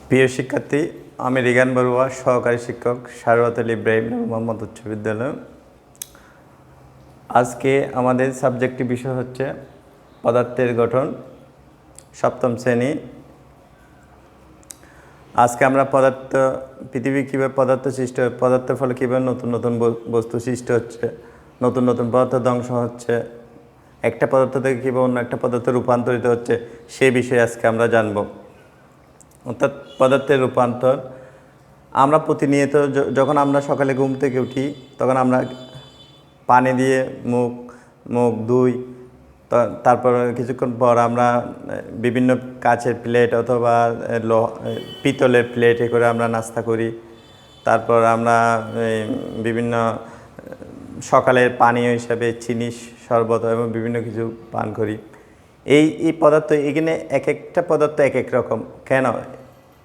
প্রিয় শিক্ষার্থী, আমি রিগান বড়ুয়া, সহকারী শিক্ষক, সারওয়াতুল ইব্রাহিম মোহাম্মদ উচ্চ বিদ্যালয়। আজকে আমাদের সাবজেক্টিভ বিষয় হচ্ছে পদার্থের গঠন, সপ্তম শ্রেণী। আজকে আমরা পৃথিবী কীভাবে পদার্থ সৃষ্টি হয়, পদার্থের ফলে কীভাবে নতুন নতুন বস্তু সৃষ্টি হচ্ছে, নতুন নতুন পদার্থ ধ্বংস হচ্ছে, একটা পদার্থ থেকে কীভাবে অন্য একটা পদার্থে রূপান্তরিত হচ্ছে, সে বিষয়ে আজকে আমরা জানব। অর্থাৎ পদার্থের রূপান্তর। আমরা প্রতিনিয়ত যখন আমরা সকালে ঘুম থেকে উঠি, তখন আমরা পানি দিয়ে মুখ ধুই। তারপর কিছুক্ষণ পর আমরা বিভিন্ন কাচের প্লেট অথবা পিতলের প্লেটে করে আমরা নাস্তা করি। তারপর আমরা বিভিন্ন সকালের পানীয় হিসাবে চিনি, শরবত এবং বিভিন্ন কিছু পান করি। এই পদার্থ, এখানে এক একটা পদার্থ এক এক রকম কেন?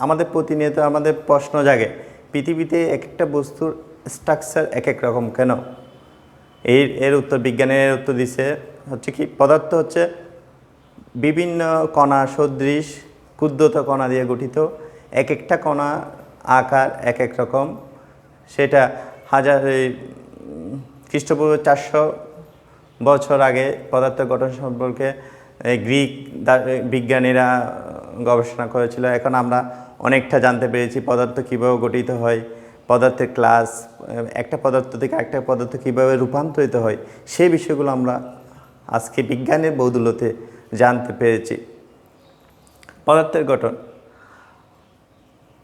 আমাদের প্রতিনিয়ত আমাদের প্রশ্ন জাগে, পৃথিবীতে এক একটা বস্তুর স্ট্রাকচার এক এক রকম কেন? এর উত্তর বিজ্ঞানের উত্তর দিছে হচ্ছে কি, পদার্থ হচ্ছে বিভিন্ন কণা সদৃশ ক্ষুদ্রতর কণা দিয়ে গঠিত। এক একটা কণা আকার এক এক রকম। সেটা খ্রিস্টপূর্ব 400 বছর আগে পদার্থের গঠন সম্পর্কে গ্রিক বিজ্ঞানীরা গবেষণা করেছিল। এখন আমরা অনেকটা জানতে পেরেছি পদার্থ কীভাবে গঠিত হয়, পদার্থের ক্লাস, একটা পদার্থ থেকে একটা পদার্থ কীভাবে রূপান্তরিত হয়, সেই বিষয়গুলো আমরা আজকে বিজ্ঞানের বৌদুলতে জানতে পেরেছি। পদার্থের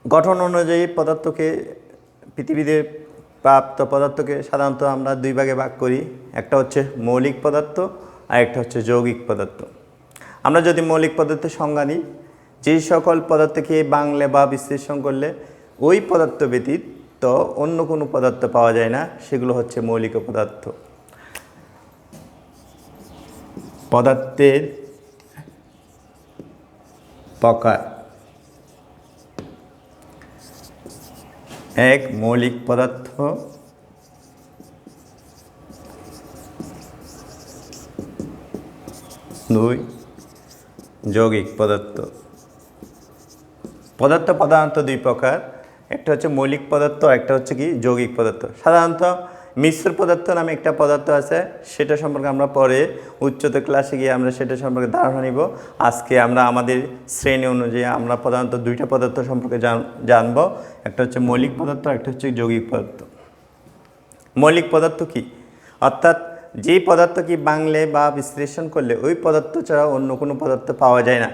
গঠন অনুযায়ী পৃথিবীতে প্রাপ্ত পদার্থকে সাধারণত আমরা দুই ভাগে ভাগ করি। একটা হচ্ছে মৌলিক পদার্থ আর একটা হচ্ছে যৌগিক পদার্থ। আমরা যদি মৌলিক পদার্থের সংজ্ঞা নিই, যেই সকল পদার্থকে বাংলা বা বিশ্লেষণ করলে ওই পদার্থ ব্যতীত অন্য কোনো পদার্থ পাওয়া যায় না, সেগুলো হচ্ছে মৌলিক পদার্থ। পদার্থের প্রকার: এক, মৌলিক পদার্থ। দুই, যৌগিক পদার্থ। পদার্থ প্রধানত দুই প্রকার, একটা হচ্ছে মৌলিক পদার্থ, একটা হচ্ছে কি যৌগিক পদার্থ। সাধারণত মিশ্র পদার্থ নামে একটা পদার্থ আছে, সেটা সম্পর্কে আমরা পরে উচ্চতর ক্লাসে গিয়ে আমরা সেটা সম্পর্কে ধারণা নিব। আজকে আমরা আমাদের শ্রেণী অনুযায়ী আমরা প্রধানত দুইটা পদার্থ সম্পর্কে জানব। একটা হচ্ছে মৌলিক পদার্থ, একটা হচ্ছে যৌগিক পদার্থ। মৌলিক পদার্থ কি? অর্থাৎ যেই পদার্থ কি বাংলা বা বিশ্লেষণ করলে ওই পদার্থ ছাড়া অন্য কোনো পদার্থ পাওয়া যায় না,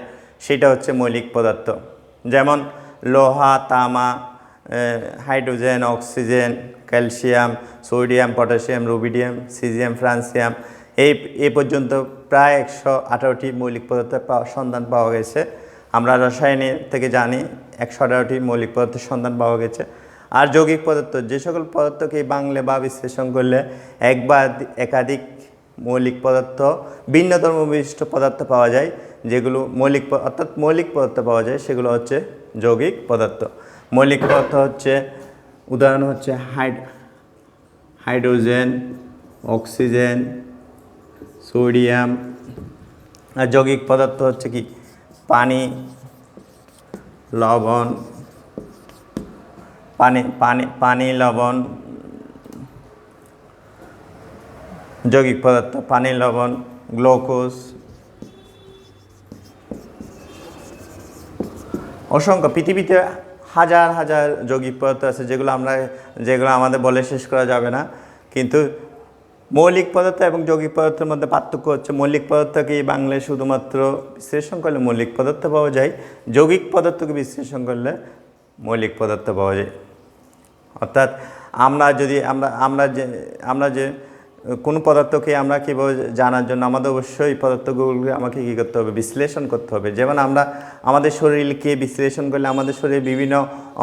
সেটা হচ্ছে মৌলিক পদার্থ। যেমন লোহা, তামা, hydrogen, oxygen, calcium, sodium, potassium, rubidium, caesium, francium, এই পর্যন্ত প্রায় 118টি মৌলিক পদার্থের সন্ধান পাওয়া গেছে। আমরা রসায়নের থেকে জানি 118টি মৌলিক পদার্থের সন্ধান পাওয়া গেছে। আর যৌগিক পদার্থ, যে সকল পদার্থকে বাংলা বা বিশ্লেষণ করলে এক বা একাধিক মৌলিক পদার্থ, ভিন্ন ধর্ম বিশিষ্ট পদার্থ পাওয়া যায়, যেগুলো মৌলিক পদার্থ পাওয়া যায়, সেগুলো হচ্ছে যৌগিক পদার্থ। মৌলিক পদার্থ হচ্ছে, উদাহরণ হচ্ছে হাইড্রোজেন, অক্সিজেন, সোডিয়াম। আর যৌগিক পদার্থ হচ্ছে কি, পানি, লবণ, লবণ। যৌগিক পদার্থ পানি, লবণ, গ্লুকোজ, অসংখ্য পৃথিবীতে হাজার হাজার যৌগিক পদার্থ আছে, যেগুলো আমাদের বলে শেষ করা যাবে না। কিন্তু মৌলিক পদার্থ এবং যৌগিক পদার্থের মধ্যে পার্থক্য হচ্ছে, মৌলিক পদার্থকে বাংলায় শুধুমাত্র বিশ্লেষণ করলে মৌলিক পদার্থ পাওয়া যায়, যৌগিক পদার্থকে বিশ্লেষণ করলে মৌলিক পদার্থ পাওয়া যায়। অর্থাৎ আমরা যে কোনো পদার্থকে আমরা কীভাবে জানার জন্য আমাদের অবশ্যই পদার্থগুলোকে আমাকে কী করতে হবে, বিশ্লেষণ করতে হবে। যেমন আমরা আমাদের শরীরকে বিশ্লেষণ করলে আমাদের শরীরের বিভিন্ন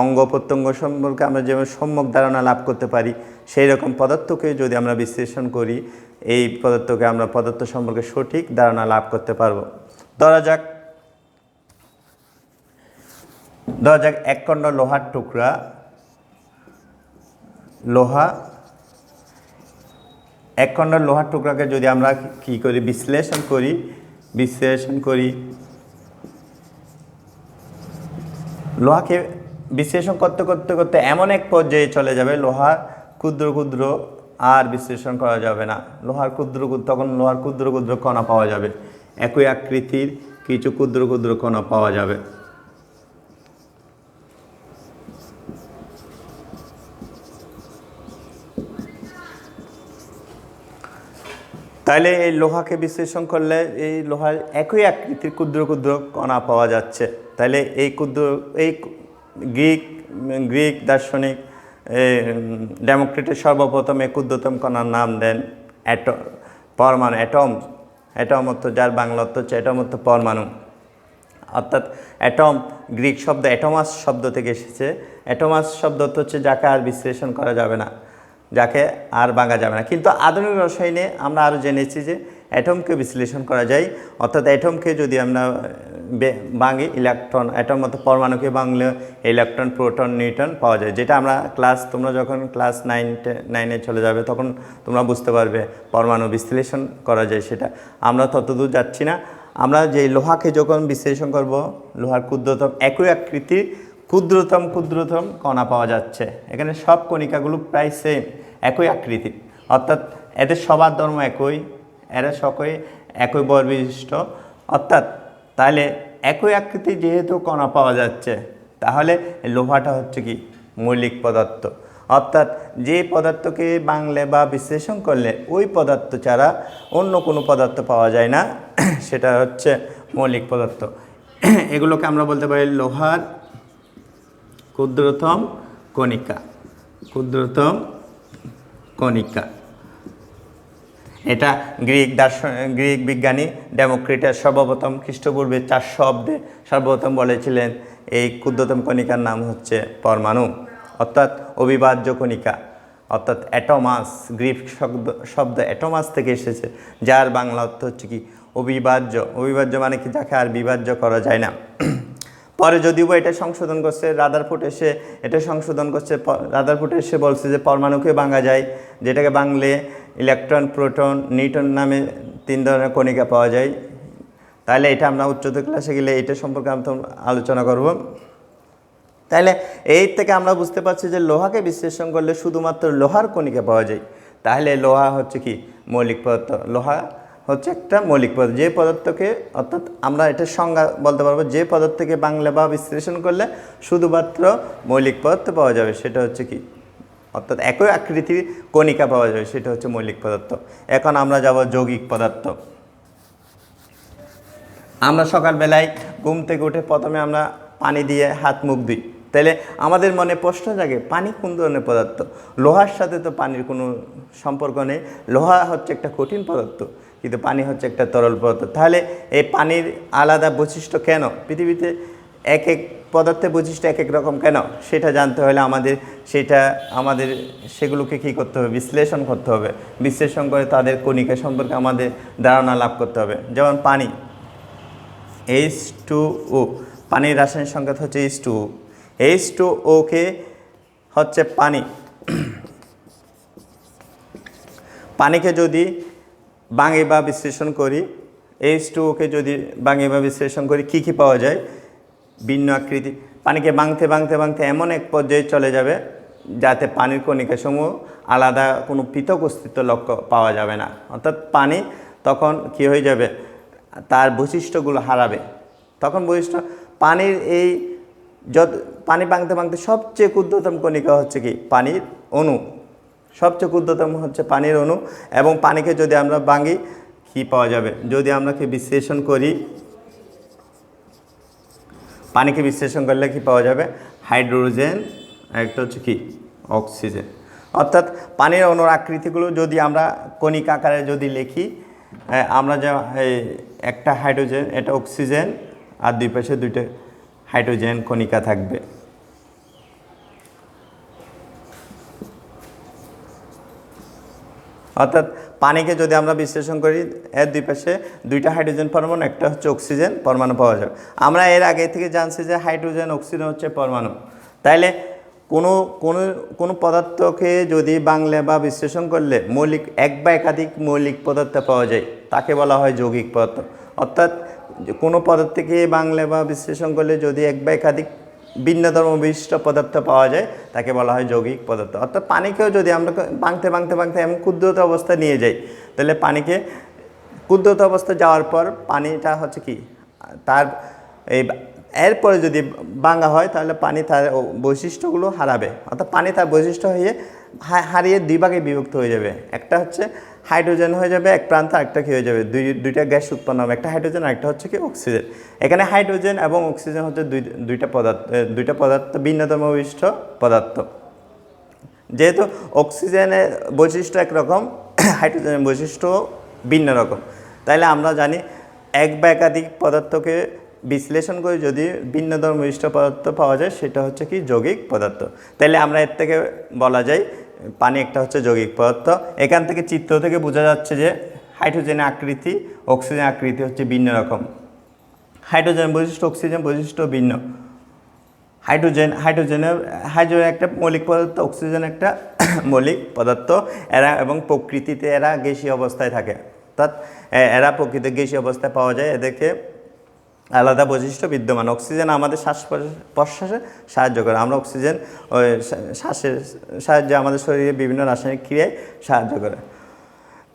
অঙ্গ প্রত্যঙ্গ সম্পর্কে আমরা যেমন সম্যক ধারণা লাভ করতে পারি, সেই রকম পদার্থকে যদি আমরা বিশ্লেষণ করি, এই পদার্থকে আমরা পদার্থ সম্পর্কে সঠিক ধারণা লাভ করতে পারব। ধরা যাক এক খণ্ড লোহার টুকরা, এক খণ্ড লোহার টুকরাকে যদি আমরা কী করি, বিশ্লেষণ করি, লোহাকে বিশ্লেষণ করতে করতে করতে এমন এক পর্যায়ে চলে যাবে লোহার ক্ষুদ্র ক্ষুদ্র আর বিশ্লেষণ করা যাবে না। তখন লোহার ক্ষুদ্র ক্ষুদ্র কণা পাওয়া যাবে, একই আকৃতির কিছু ক্ষুদ্র ক্ষুদ্র কণা পাওয়া যাবে। তাহলে এই লোহাকে বিশ্লেষণ করলে এই লোহার একই আকৃতির ক্ষুদ্র ক্ষুদ্র কণা পাওয়া যাচ্ছে। তাহলে এই গ্রিক দার্শনিক ডেমোক্রিটাস সর্বপ্রথম এই ক্ষুদ্রতম কণার নাম দেন পরমাণু, অ্যাটম অর্থ, যার বাংলা অর্থ হচ্ছে অ্যাটম অর্থ পরমাণু। অর্থাৎ অ্যাটম গ্রিক শব্দ অ্যাটমাস শব্দ থেকে এসেছে। অ্যাটমাস শব্দ হচ্ছে যাকে আর বিশ্লেষণ করা যাবে না, যাকে আর ভাঙা যাবে না। কিন্তু আধুনিক রসায়নে আমরা আরও জেনেছি যে অ্যাটমকে বিশ্লেষণ করা যায়। অর্থাৎ অ্যাটমকে যদি আমরা ভাঙি, ইলেকট্রন, অ্যাটম অর্থাৎ পরমাণুকে ভাঙলে ইলেকট্রন, প্রোটন, নিউট্রন পাওয়া যায়। যেটা আমরা তোমরা যখন ক্লাস 9-এ চলে যাবে তখন তোমরা বুঝতে পারবে পরমাণু বিশ্লেষণ করা যায়। সেটা আমরা ততদূর যাচ্ছি না। আমরা যে লোহাকে যখন বিশ্লেষণ করব, লোহার ক্ষুদ্রতম একই আকৃতির ক্ষুদ্রতম কণা পাওয়া যাচ্ছে। এখানে সব কণিকাগুলো প্রায় সেম, একই আকৃতির। অর্থাৎ এদের সবার ধর্ম একই, এরা সকলে একই বল বিশিষ্ট। অর্থাৎ তাহলে একই আকৃতির যেহেতু কণা পাওয়া যাচ্ছে, তাহলে লোহাটা হচ্ছে কি মৌলিক পদার্থ। অর্থাৎ যে পদার্থকে ভাঙলে বা বিশ্লেষণ করলে ওই পদার্থ ছাড়া অন্য কোনো পদার্থ পাওয়া যায় না, সেটা হচ্ছে মৌলিক পদার্থ। এগুলোকে আমরা বলতে পারি লোহার ক্ষুদ্রতম কণিকা। এটা গ্রিক বিজ্ঞানী ডেমোক্রিটাস সর্বপ্রথম খ্রিস্টপূর্বে 400 অব্দে সর্বপ্রথম বলেছিলেন এই ক্ষুদ্রতম কণিকার নাম হচ্ছে পরমাণু, অর্থাৎ অবিভাজ্য কণিকা, অর্থাৎ অ্যাটমাস। গ্রিক শব্দ অ্যাটমাস থেকে এসেছে, যার বাংলা অর্থ হচ্ছে কি অবিভাজ্য। অবিভাজ্য মানে কি যাকে আর বিভাজ্য করা যায় না। পরে যদিও এটা সংশোধন করছে রাদারফোর্ড এসে বলছে যে পরমাণুকে ভাঙা যায়, যেটাকে ভাঙলে ইলেকট্রন, প্রোটন, নিউট্রন নামে 3 ধরনের কণিকা পাওয়া যায়। তাহলে এটা আমরা উচ্চতর ক্লাসে গেলে এটা সম্পর্কে আমরা আলোচনা করব। তাহলে এই থেকে আমরা বুঝতে পারছি যে লোহাকে বিশ্লেষণ করলে শুধুমাত্র লোহার কণিকা পাওয়া যায়। তাহলে লোহা হচ্ছে কি মৌলিক পদার্থ। লোহা হচ্ছে একটা মৌলিক পদার্থ, যে পদার্থকে, অর্থাৎ আমরা এটার সংজ্ঞা বলতে পারবো, যে পদার্থকে ভাঙলে বা বিশ্লেষণ করলে শুধুমাত্র মৌলিক পদার্থ পাওয়া যাবে, সেটা হচ্ছে কি, অর্থাৎ একই আকৃতির কণিকা পাওয়া যাবে, সেটা হচ্ছে মৌলিক পদার্থ। এখন আমরা যাব যৌগিক পদার্থ। আমরা সকালবেলায় ঘুম থেকে উঠে প্রথমে আমরা পানি দিয়ে হাত মুখ ধুই। তাহলে আমাদের মনে প্রশ্ন জাগে, পানি কোন ধরনের পদার্থ? লোহার সাথে তো পানির কোনো সম্পর্ক নেই। লোহা হচ্ছে একটা কঠিন পদার্থ, কিন্তু পানি হচ্ছে একটা তরল পদার্থ। তাহলে এই পানির আলাদা বৈশিষ্ট্য কেন? পৃথিবীতে এক এক পদার্থের বৈশিষ্ট্য এক এক রকম কেন? সেটা জানতে হলে আমাদের সেগুলোকে কী করতে হবে? বিশ্লেষণ করতে হবে। বিশ্লেষণ করে তাদের কণিকা সম্পর্কে আমাদের ধারণা লাভ করতে হবে। যেমন পানি, H2O, পানির রাসায়নিক সংকেত হচ্ছে H2O। H2O কে হচ্ছে পানিকে যদি ভাঙি বা বিশ্লেষণ করি, H2O কে যদি ভাঙি বা বিশ্লেষণ করি, কী কী পাওয়া যায়? ভিন্ন আকৃতি। পানিকে ভাঙতে এমন এক পর্যায়ে চলে যাবে যাতে পানির কণিকাসমূহ আলাদা কোনো পৃথক অস্তিত্ব লক্ষ্য পাওয়া যাবে না। অর্থাৎ পানি তখন কী হয়ে যাবে? তার বৈশিষ্ট্যগুলো হারাবে। তখন পানির পানি ভাঙতে সবচেয়ে ক্ষুদ্রতম কণিকা হচ্ছে কি? পানির অণু। সবচেয়ে ক্ষুদ্রতম হচ্ছে পানির অণু। এবং পানিকে যদি আমরা ভাঙি, কী পাওয়া যাবে? যদি আমরা কি বিশ্লেষণ করি, পানিকে বিশ্লেষণ করলে কি পাওয়া যাবে? হাইড্রোজেন, একটা হচ্ছে কি অক্সিজেন। অর্থাৎ পানির অণুর আকৃতিগুলো যদি আমরা কণিকা আকারে যদি লিখি, আমরা যে একটা হাইড্রোজেন, এটা অক্সিজেন, আর দুই পাশে 2টা হাইড্রোজেন কণিকা থাকবে। অর্থাৎ পানিকে যদি আমরা বিশ্লেষণ করি, এর দুই পাশে 2টা হাইড্রোজেন পরমাণু, একটা হচ্ছে অক্সিজেন পরমাণু পাওয়া যাবে। আমরা এর আগে থেকে জানছি যে হাইড্রোজেন, অক্সিজেন হচ্ছে পরমাণু। তাইলে কোনো পদার্থকে যদি ভাঙলে বা বিশ্লেষণ করলে এক বা একাধিক মৌলিক পদার্থ পাওয়া যায়, তাকে বলা হয় যৌগিক পদার্থ। অর্থাৎ কোনো পদার্থকে ভাঙলে বা বিশ্লেষণ করলে যদি এক বা একাধিক ভিন্নধর্ম বিশিষ্ট পদার্থ পাওয়া যায় তাকে বলা হয় যৌগিক পদার্থ। অর্থাৎ পানিকেও যদি আমরা ভাঙতে এমন ক্ষুদ্রতা অবস্থায় নিয়ে যাই, তাহলে পানিকে ক্ষুদ্রতা অবস্থায় যাওয়ার পর পানিটা হচ্ছে কি তার এই এরপরে যদি ভাঙা হয় তাহলে পানি তার বৈশিষ্ট্যগুলো হারাবে। অর্থাৎ পানি তার বৈশিষ্ট্য হয়ে হারিয়ে দুই ভাগে বিভক্ত হয়ে যাবে। একটা হচ্ছে হাইড্রোজেন হয়ে যাবে এক প্রান্ত, একটা কী হয়ে যাবে দুইটা গ্যাস উৎপন্ন হবে, একটা হাইড্রোজেন আর একটা হচ্ছে কি অক্সিজেন। এখানে হাইড্রোজেন এবং অক্সিজেন হচ্ছে দুইটা পদার্থ ভিন্নতম বিশিষ্ট পদার্থ। যেহেতু অক্সিজেনের বৈশিষ্ট্য একরকম, হাইড্রোজেনের বৈশিষ্ট্য ভিন্ন রকম, তাইলে আমরা জানি এক বা একাধিক পদার্থকে বিশ্লেষণ করে যদি ভিন্ন ধর্ম বিশিষ্ট পদার্থ পাওয়া যায় সেটা হচ্ছে কি যৌগিক পদার্থ। তাইলে আমরা এর থেকে বলা যায় পানি একটা হচ্ছে যৌগিক পদার্থ। এখান থেকে চিত্র থেকে বোঝা যাচ্ছে যে হাইড্রোজেনের আকৃতি অক্সিজেনের আকৃতি হচ্ছে ভিন্ন রকম। হাইড্রোজেনের বৈশিষ্ট্য অক্সিজেন বৈশিষ্ট্য ভিন্ন। হাইড্রোজেন একটা মৌলিক পদার্থ, অক্সিজেন একটা মৌলিক পদার্থ। এরা এবং প্রকৃতিতে এরা গ্যাসীয় অবস্থায় থাকে, অর্থাৎ এরা প্রকৃতিতে গ্যাসীয় অবস্থায় পাওয়া যায়। এদেরকে আলাদা বৈশিষ্ট্য বিদ্যমান। অক্সিজেন আমাদের শ্বাস প্রশ্বাসে সাহায্য করে, আমরা অক্সিজেন শ্বাসের সাহায্যে আমাদের শরীরে বিভিন্ন রাসায়নিক ক্রিয়ায় সাহায্য করে।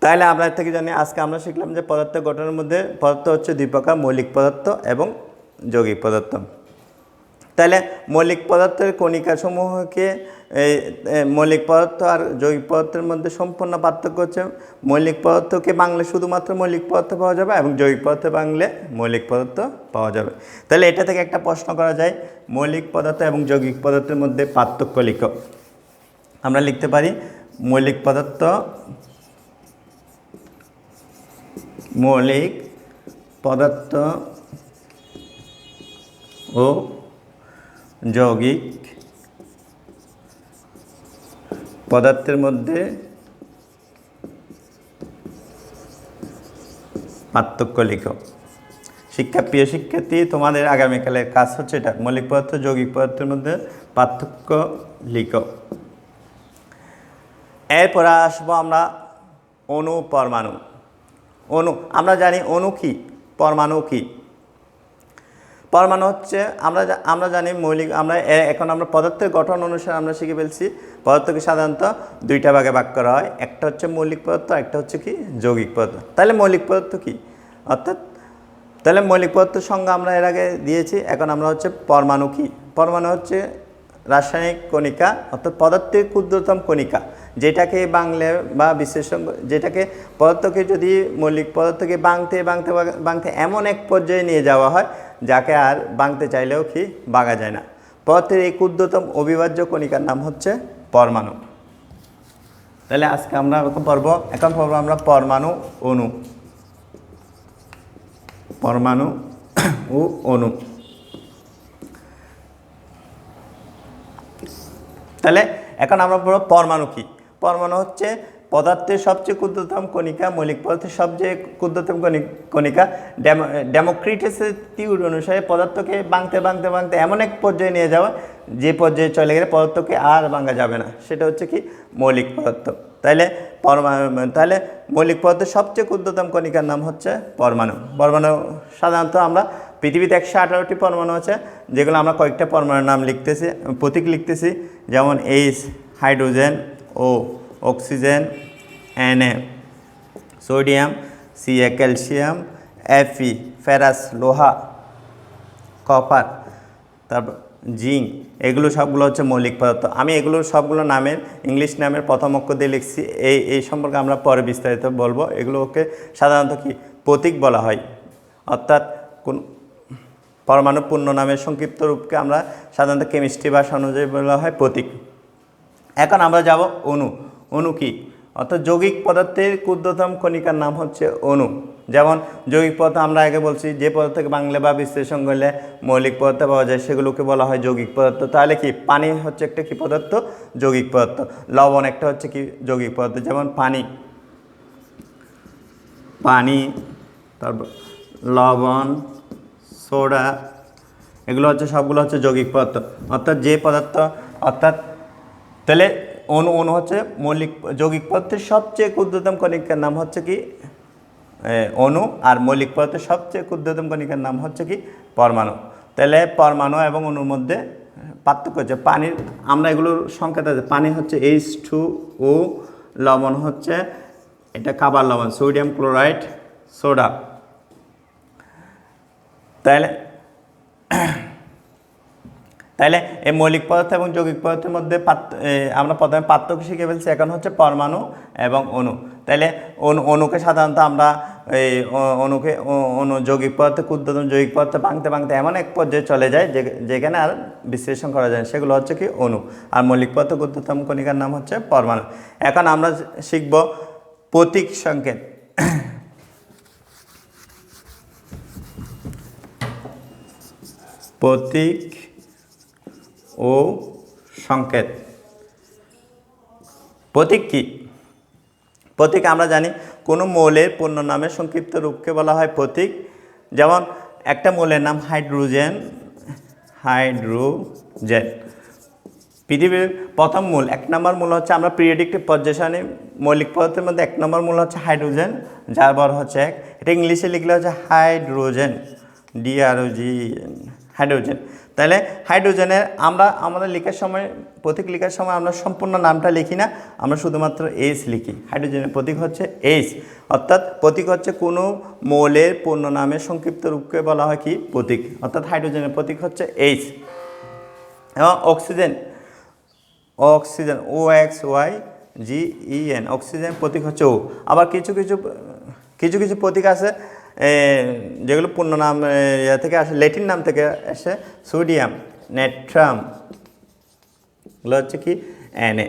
তাহলে আমরা এর থেকে জানি আজকে আমরা শিখলাম যে পদার্থ গঠনের মধ্যে পদার্থ হচ্ছে দুই প্রকার, মৌলিক পদার্থ এবং যৌগিক পদার্থ। তাহলে মৌলিক পদার্থের কণিকাসমূহকে মৌলিক পদার্থ আর যৌগিক পদার্থের মধ্যে সম্পূর্ণ পার্থক্য হচ্ছে মৌলিক পদার্থকে বাংলে শুধুমাত্র মৌলিক পদার্থ পাওয়া যাবে এবং যৌগিক পদার্থ বাংলে মৌলিক পদার্থ পাওয়া যাবে। তাহলে এটা থেকে একটা প্রশ্ন করা যায়, মৌলিক পদার্থ এবং যৌগিক পদার্থের মধ্যে পার্থক্য লিখো। আমরা লিখতে পারি মৌলিক পদার্থ ও যৌগিক পদার্থের মধ্যে পার্থক্য লিখো। প্রিয় শিক্ষার্থী, তোমাদের আগামীকালের কাজ হচ্ছে এটা, মৌলিক পদার্থ যৌগিক পদার্থের মধ্যে পার্থক্য লিখো। এরপর আসবো আমরা অণু পরমাণু। আমরা জানি অণু কি, পরমাণু কি। পরমাণু হচ্ছে আমরা জানি মৌলিক, এখন আমরা পদার্থের গঠন অনুসারে আমরা শিখে ফেলছি পদার্থকে সাধারণত দুইটা ভাগে ভাগ করা হয়, একটা হচ্ছে মৌলিক পদার্থ, একটা হচ্ছে কি যৌগিক পদার্থ। তাহলে মৌলিক পদার্থ কি, তাহলে মৌলিক পদার্থের সংজ্ঞা আমরা এর আগে দিয়েছি। এখন আমরা হচ্ছে পরমাণু কি। পরমাণু হচ্ছে রাসায়নিক কণিকা, অর্থাৎ পদার্থের ক্ষুদ্রতম কণিকা, যেটাকে বাংলে বা বিশ্লেষণ, যেটাকে পদার্থকে যদি মৌলিক পদার্থকে ভাঙতে এমন এক পর্যায়ে নিয়ে যাওয়া হয় যাকে আর ভাঙতে চাইলেও কি ভাঙা যায় না। পদার্থের এই ক্ষুদ্রতম অবিভাজ্য কণিকার নাম হচ্ছে পরমাণু। তাহলে আজকে আমরা এখন পড়বো আমরা পরমাণু ও অণু। তাহলে এখন আমরা পড়ব পরমাণু কি। পরমাণু হচ্ছে পদার্থের সবচেয়ে ক্ষুদ্রতম কণিকা, মৌলিক পদার্থের সবচেয়ে ক্ষুদ্রতম কণিকা। ডেমোক্রিটাসের থিওরি অনুসারে পদার্থকে ভাঙতে এমন এক পর্যায়ে নিয়ে যাওয়া যে পর্যায়ে চলে গেলে পদার্থকে আর ভাঙা যাবে না, সেটা হচ্ছে কি মৌলিক পদার্থ। তাহলে মৌলিক পদার্থের সবচেয়ে ক্ষুদ্রতম কণিকার নাম হচ্ছে পরমাণু। সাধারণত আমরা পৃথিবীতে 118টি পরমাণু আছে, যেগুলো আমরা কয়েকটা পরমাণুর নাম লিখতেছি, প্রতীক লিখতেছি, যেমন H hydrogen, O oxygen, Na sodium, Ca calcium, Fe ferrous লোহা, কপার, তারপর জিঙ্ক। এগুলো সবগুলো হচ্ছে মৌলিক পদার্থ। আমি এগুলোর সবগুলো নামের ইংলিশ নামের প্রথম অক্ষর দিয়ে লিখছি, এই সম্পর্কে আমরা পরে বিস্তারিত বলবো। এগুলোকে সাধারণত কি প্রতীক বলা হয়, অর্থাৎ কোন পরমাণু পূর্ণ নামের সংক্ষিপ্ত রূপকে আমরা সাধারণত কেমিস্ট্রি ভাষা অনুযায়ী বলা হয় প্রতীক। এখন আমরা যাব অণু কি, অর্থাৎ যৌগিক পদার্থের ক্ষুদ্রতম কণিকার নাম হচ্ছে অণু। যেমন যৌগিক পদার্থ আমরা আগে বলছি যে পদার্থকে ভাঙলে বা বিশ্লেষণ করলে মৌলিক পদার্থ পাওয়া যায় সেগুলোকে বলা হয় যৌগিক পদার্থ। তাহলে কি পানি হচ্ছে একটা কি পদার্থ, যৌগিক পদার্থ। লবণ একটা হচ্ছে কি যৌগিক পদার্থ, যেমন পানি, তারপর লবণ, সোডা, এগুলো হচ্ছে সবগুলো হচ্ছে যৌগিক পদার্থ। তাহলে অণু হচ্ছে মৌলিক যৌগিক পদার্থের সবচেয়ে ক্ষুদ্রতম কণিকার নাম হচ্ছে কি অণু, আর মৌলিক পদার্থের সবচেয়ে ক্ষুদ্রতম কণিকার নাম হচ্ছে কি পরমাণু। তাহলে পরমাণু এবং অণুর মধ্যে পার্থক্য হচ্ছে পানির, আমরা এগুলোর সংকেত আছে, পানি হচ্ছে H2O, লবণ হচ্ছে এটা কাবার লবণ, সোডিয়াম ক্লোরাইড সোডা। তাহলে তাহলে এই মৌলিক পদার্থ এবং যৌগিক পদার্থের মধ্যে আমরা প্রথমে পার্থক্য শিখে ফেলছি, এখন হচ্ছে পরমাণু এবং অণু। তাহলে অণুকে সাধারণত আমরা এই অণু যৌগিক পদার্থে ক্ষুদ্রতম যৌগিক পদার্থ ভাঙতে ভাঙতে এমন এক পর্যায়ে চলে যায় যেখানে আর বিশ্লেষণ করা যায়, সেগুলো হচ্ছে কি অণু। আর মৌলিক পদার্থ ক্ষুদ্রতম কণিকার নাম হচ্ছে পরমাণু। এখন আমরা শিখব প্রতীক সংকেত। প্রতীক ও সংকেত। প্রতীক কি? প্রতীক আমরা জানি কোনো মৌলের পূর্ণ নামের সংক্ষিপ্ত রূপকে বলা হয় প্রতীক। যেমন একটা মৌলের নাম হাইড্রোজেন, পৃথিবীর প্রথম মূল 1 নম্বর মূল হচ্ছে, আমরা পিরিয়ডিক পর্যায় সারণী মৌলিক পদার্থের মধ্যে 1 নম্বর মূল হচ্ছে হাইড্রোজেন, যার ভর হচ্ছে 1। এটা ইংলিশে লিখলে হচ্ছে হাইড্রোজেন, DROGEN, হাইড্রোজেন। তাহলে হাইড্রোজেনের আমরা আমাদের লেখার সময়, প্রতীক লেখার সময় আমরা সম্পূর্ণ নামটা লিখি না, আমরা শুধুমাত্র H লিখি। হাইড্রোজেনের প্রতীক হচ্ছে H, অর্থাৎ প্রতীক হচ্ছে কোনো মৌলের পূর্ণ নামের সংক্ষিপ্ত রূপকে বলা হয় কি প্রতীক, অর্থাৎ হাইড্রোজেনের প্রতীক হচ্ছে H। এবং অক্সিজেন OXYGEN, অক্সিজেন প্রতীক হচ্ছে O। আবার কিছু কিছু প্রতীক আছে যেগুলো পূর্ণ নাম থেকে আসে, ল্যাটিন নাম থেকে আসে, সোডিয়াম, নেট্রাম, এগুলো হচ্ছে কি Na,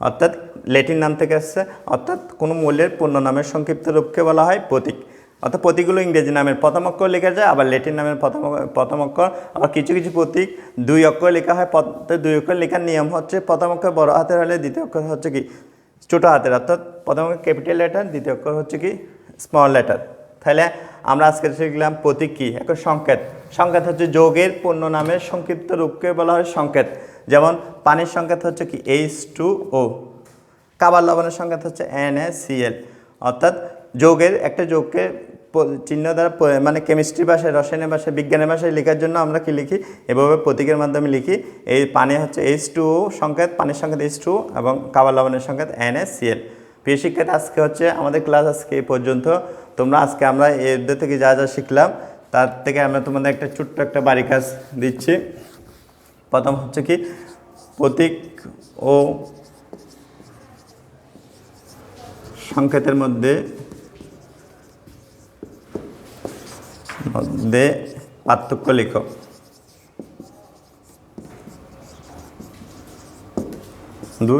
অর্থাৎ ল্যাটিন নাম থেকে আসছে, অর্থাৎ কোনো মৌলের পূর্ণ নামের সংক্ষিপ্ত রূপকে বলা হয় প্রতীক। অর্থাৎ প্রতীকগুলো ইংরেজি নামের প্রথম অক্ষর লেখা যায়, আবার ল্যাটিন নামের প্রথম অক্ষর। আবার কিছু প্রতীক 2 অক্ষর লেখা হয়। 2 অক্ষর লেখার নিয়ম হচ্ছে প্রথম অক্ষর বড় হাতের হলে দ্বিতীয় অক্ষর হচ্ছে কি ছোট হাতের, অর্থাৎ প্রথম অক্ষর ক্যাপিটাল লেটার, দ্বিতীয় অক্ষর হচ্ছে কি স্মল লেটার। তাহলে আমরা আজকে শিখলাম প্রতীক কি। এখন সংকেত। সংকেত হচ্ছে যৌগের পূর্ণ নামের সংক্ষিপ্ত রূপকে বলা হয় সংকেত। যেমন পানির সংকেত হচ্ছে কি H2O, কাবার লবণের সংকেত হচ্ছে NaCl। অর্থাৎ যৌগের একটা যৌগকে চিহ্ন দ্বারা, মানে কেমিস্ট্রি ভাষায়, রসায়নের ভাষায়, বিজ্ঞানের ভাষায় লেখার জন্য আমরা কি লিখি, এভাবে প্রতীকের মাধ্যমে লিখি। এই পানি হচ্ছে H2O সংকেত, পানির সংকেত H2O, এবং কাবার লবণের সংকেত NaCl। প্রিয় শিক্ষার্থী, আজকে হচ্ছে আমাদের ক্লাস আজকে এই পর্যন্ত। তোমরা আজকে আমরা এদের থেকে যা যা শিখলাম তার থেকে আমরা তোমাদের একটা ছোট্ট একটা বাড়ি কাজ দিচ্ছি। প্রথম হচ্ছে কি প্রতীক ও সংকেতের মধ্যে পার্থক্য লিখো। 2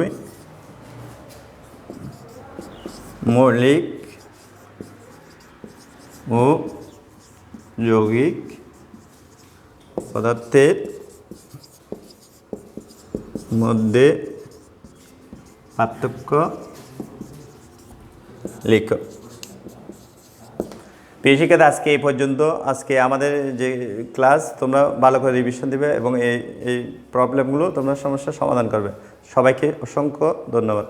মৌলিক ও যৌগিক পদার্থের মধ্যে পার্থক্য লিখো। প্রিয় শিক্ষার্থী, আজকে এই পর্যন্ত। আজকে আমাদের যে ক্লাস, তোমরা ভালো করে রিভিশন দিবে এবং এই প্রবলেমগুলো তোমরা সমস্যার সমাধান করবে। সবাইকে অসংখ্য ধন্যবাদ।